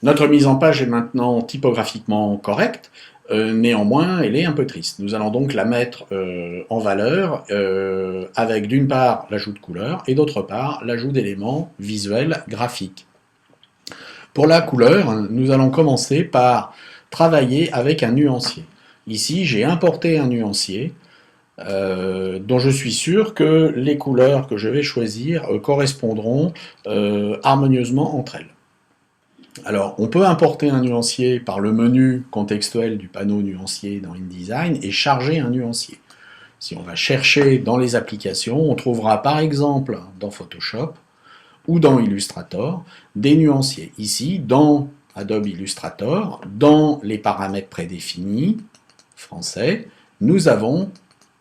Notre mise en page est maintenant typographiquement correcte, néanmoins elle est un peu triste. Nous allons donc la mettre en valeur avec d'une part l'ajout de couleurs et d'autre part l'ajout d'éléments visuels graphiques. Pour la couleur, nous allons commencer par travailler avec un nuancier. Ici, j'ai importé un nuancier dont je suis sûr que les couleurs que je vais choisir correspondront harmonieusement entre elles. Alors, on peut importer un nuancier par le menu contextuel du panneau nuancier dans InDesign et charger un nuancier. Si on va chercher dans les applications, on trouvera par exemple dans Photoshop ou dans Illustrator des nuanciers. Ici, dans Adobe Illustrator, dans les paramètres prédéfinis, français, nous avons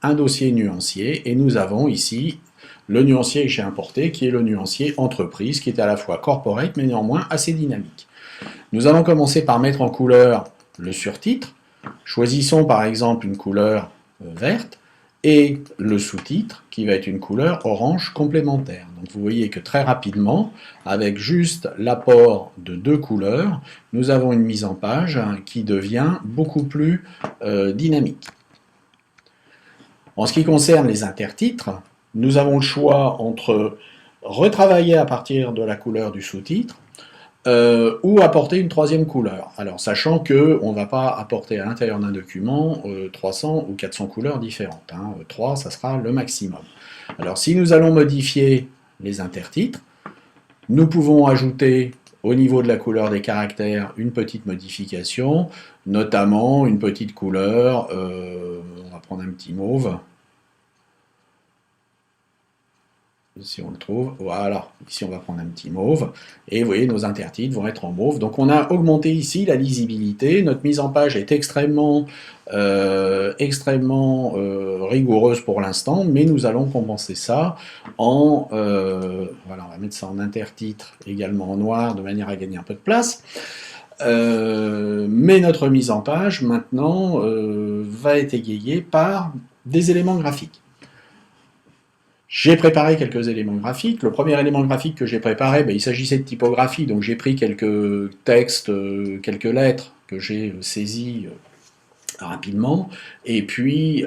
un dossier nuancier et nous avons ici le nuancier que j'ai importé qui est le nuancier entreprise qui est à la fois corporate mais néanmoins assez dynamique. Nous allons commencer par mettre en couleur le surtitre. Choisissons par exemple une couleur verte et le sous-titre qui va être une couleur orange complémentaire. Donc vous voyez que très rapidement, avec juste l'apport de deux couleurs, nous avons une mise en page qui devient beaucoup plus dynamique. En ce qui concerne les intertitres, nous avons le choix entre retravailler à partir de la couleur du sous-titre ou apporter une troisième couleur. Alors, sachant qu'on ne va pas apporter à l'intérieur d'un document 300 ou 400 couleurs différentes. 3, ça sera le maximum. Alors, si nous allons modifier les intertitres, nous pouvons ajouter au niveau de la couleur des caractères une petite modification, notamment une petite couleur, on va prendre un petit mauve, si on le trouve, voilà, ici on va prendre un petit mauve, et vous voyez nos intertitres vont être en mauve, donc on a augmenté ici la lisibilité, notre mise en page est extrêmement rigoureuse pour l'instant, mais nous allons compenser ça en, voilà, on va mettre ça en intertitre également en noir, de manière à gagner un peu de place, mais notre mise en page maintenant va être égayée par des éléments graphiques. J'ai préparé quelques éléments graphiques. Le premier élément graphique que j'ai préparé, il s'agissait de typographie, donc j'ai pris quelques textes, quelques lettres que j'ai saisies rapidement, et puis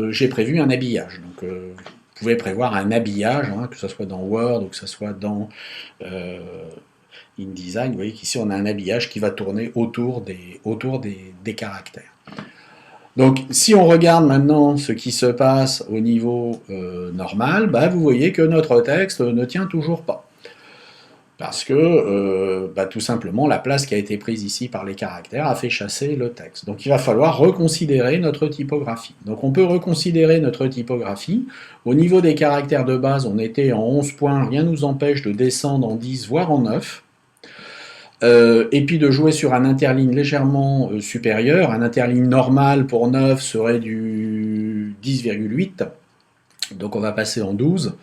j'ai prévu un habillage. Donc vous pouvez prévoir un habillage, que ce soit dans Word ou que ce soit dans InDesign. Vous voyez qu'ici on a un habillage qui va tourner autour des caractères. Donc, si on regarde maintenant ce qui se passe au niveau normal, vous voyez que notre texte ne tient toujours pas. Parce que, tout simplement, la place qui a été prise ici par les caractères a fait chasser le texte. Donc, il va falloir reconsidérer notre typographie. Donc, on peut reconsidérer notre typographie. Au niveau des caractères de base, on était en 11 points, rien ne nous empêche de descendre en 10, voire en 9. Et puis de jouer sur un interligne légèrement supérieur. Un interligne normal pour 9 serait du 10,8. Donc on va passer en 12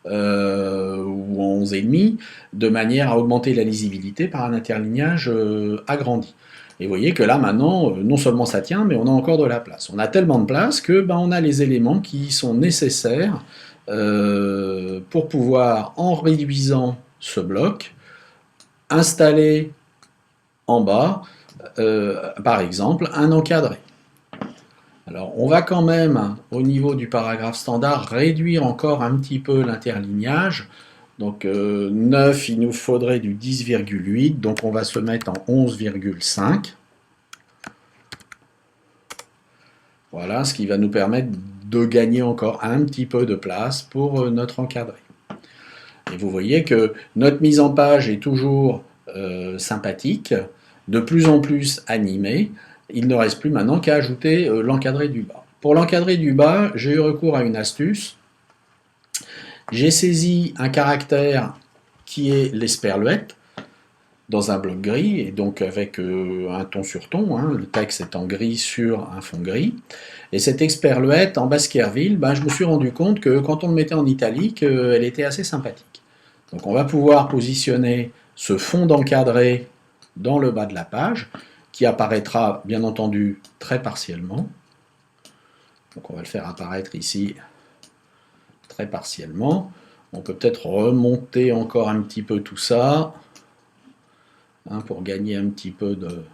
ou en 11,5 de manière à augmenter la lisibilité par un interlignage agrandi. Et vous voyez que là maintenant, non seulement ça tient, mais on a encore de la place. On a tellement de place que on a les éléments qui sont nécessaires pour pouvoir, en réduisant ce bloc, installer en bas, par exemple, un encadré. Alors, on va quand même, au niveau du paragraphe standard, réduire encore un petit peu l'interlignage. Donc, 9, il nous faudrait du 10,8, donc on va se mettre en 11,5. Voilà, ce qui va nous permettre de gagner encore un petit peu de place pour notre encadré. Et vous voyez que notre mise en page est toujours sympathique, de plus en plus animée. Il ne reste plus maintenant qu'à ajouter l'encadré du bas. Pour l'encadré du bas, j'ai eu recours à une astuce. J'ai saisi un caractère qui est l'esperluette dans un bloc gris, et donc avec un ton sur ton, le texte est en gris sur un fond gris. Et cette esperluette en Baskerville, je me suis rendu compte que quand on le mettait en italique, elle était assez sympathique. Donc on va pouvoir positionner ce fond d'encadré dans le bas de la page, qui apparaîtra bien entendu très partiellement. Donc on va le faire apparaître ici très partiellement. On peut peut-être remonter encore un petit peu tout ça. hein, pour gagner un petit peu de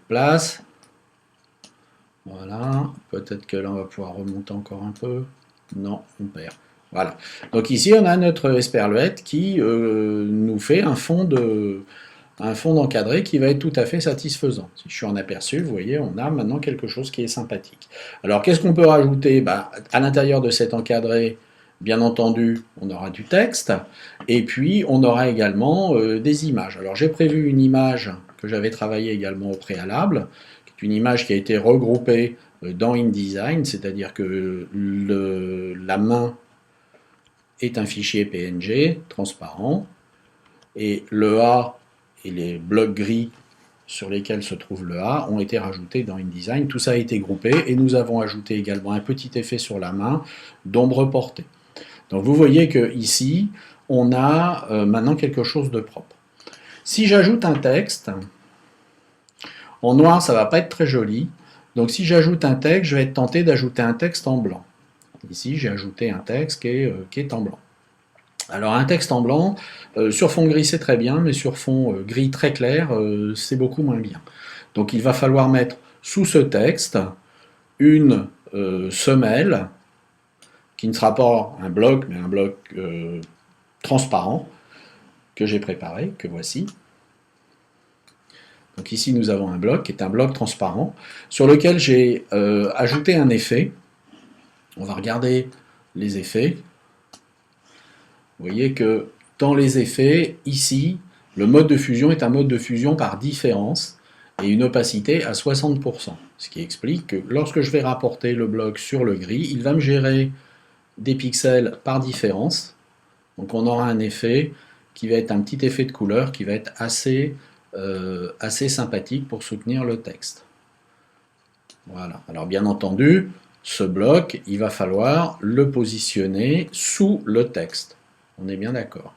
place. Voilà, peut-être que là on va pouvoir remonter encore un peu. Non, on perd. Voilà. Donc ici on a notre esperluette qui nous fait un fond d'encadré qui va être tout à fait satisfaisant. Si je suis en aperçu, vous voyez, on a maintenant quelque chose qui est sympathique. Alors qu'est-ce qu'on peut rajouter? À l'intérieur de cet encadré, bien entendu, on aura du texte, et puis on aura également des images. Alors j'ai prévu une image que j'avais travaillée également au préalable, qui est une image qui a été regroupée dans InDesign, c'est-à-dire que la main est un fichier PNG transparent, et le A et les blocs gris sur lesquels se trouve le A ont été rajoutés dans InDesign. Tout ça a été groupé et nous avons ajouté également un petit effet sur la main d'ombre portée. Donc vous voyez que ici, on a maintenant quelque chose de propre. Si j'ajoute un texte, en noir ça ne va pas être très joli, donc si j'ajoute un texte, je vais être tenté d'ajouter un texte en blanc. Ici j'ai ajouté un texte qui est en blanc. Alors un texte en blanc, sur fond gris c'est très bien, mais sur fond gris très clair, c'est beaucoup moins bien. Donc il va falloir mettre sous ce texte une semelle, qui ne sera pas un bloc, mais un bloc transparent, que j'ai préparé, que voici. Donc ici nous avons un bloc, qui est un bloc transparent, sur lequel j'ai ajouté un effet. On va regarder les effets. Vous voyez que dans les effets, ici, le mode de fusion est un mode de fusion par différence et une opacité à 60%. Ce qui explique que lorsque je vais rapporter le bloc sur le gris, il va me gérer des pixels par différence. Donc on aura un effet qui va être un petit effet de couleur qui va être assez sympathique pour soutenir le texte. Voilà. Alors bien entendu, ce bloc, il va falloir le positionner sous le texte. On est bien d'accord.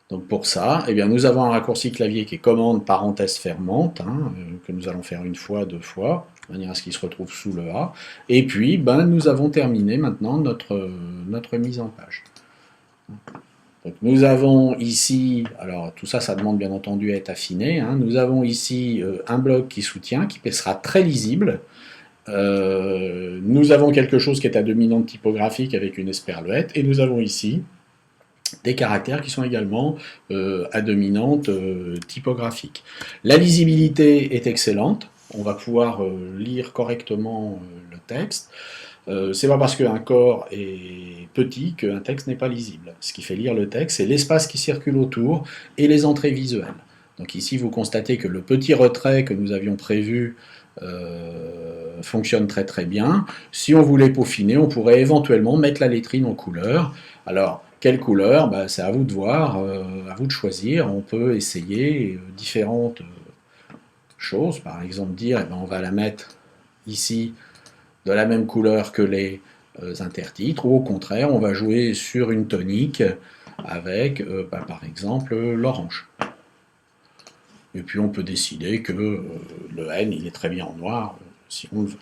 Donc pour ça, eh bien, nous avons un raccourci clavier qui est commande parenthèse fermante, hein, que nous allons faire une fois, deux fois, de manière à ce qu'il se retrouve sous le A. Et puis, nous avons terminé maintenant notre mise en page. Donc nous avons ici, alors tout ça, ça demande bien entendu à être affiné, hein, nous avons ici un bloc qui soutient, qui sera très lisible. Nous avons quelque chose qui est à dominante typographique avec une esperluette, et nous avons ici des caractères qui sont également à dominante typographique. La lisibilité est excellente, on va pouvoir lire correctement le texte. C'est pas parce qu'un corps est petit qu'un texte n'est pas lisible. Ce qui fait lire le texte, c'est l'espace qui circule autour et les entrées visuelles. Donc ici, vous constatez que le petit retrait que nous avions prévu fonctionne très très bien. Si on voulait peaufiner, on pourrait éventuellement mettre la lettrine en couleur. Alors, quelle couleur? C'est à vous de voir, à vous de choisir. On peut essayer différentes choses. Par exemple, dire, on va la mettre ici de la même couleur que les intertitres, ou au contraire, on va jouer sur une tonique avec, par exemple, l'orange. Et puis on peut décider que le N, il est très bien en noir, si on le veut.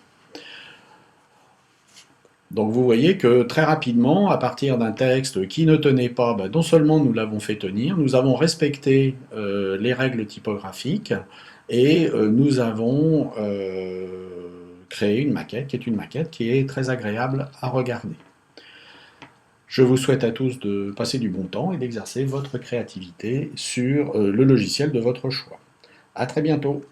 Donc vous voyez que très rapidement, à partir d'un texte qui ne tenait pas, non seulement nous l'avons fait tenir, nous avons respecté les règles typographiques, et nous avons créé une maquette qui est très agréable à regarder. Je vous souhaite à tous de passer du bon temps et d'exercer votre créativité sur le logiciel de votre choix. À très bientôt.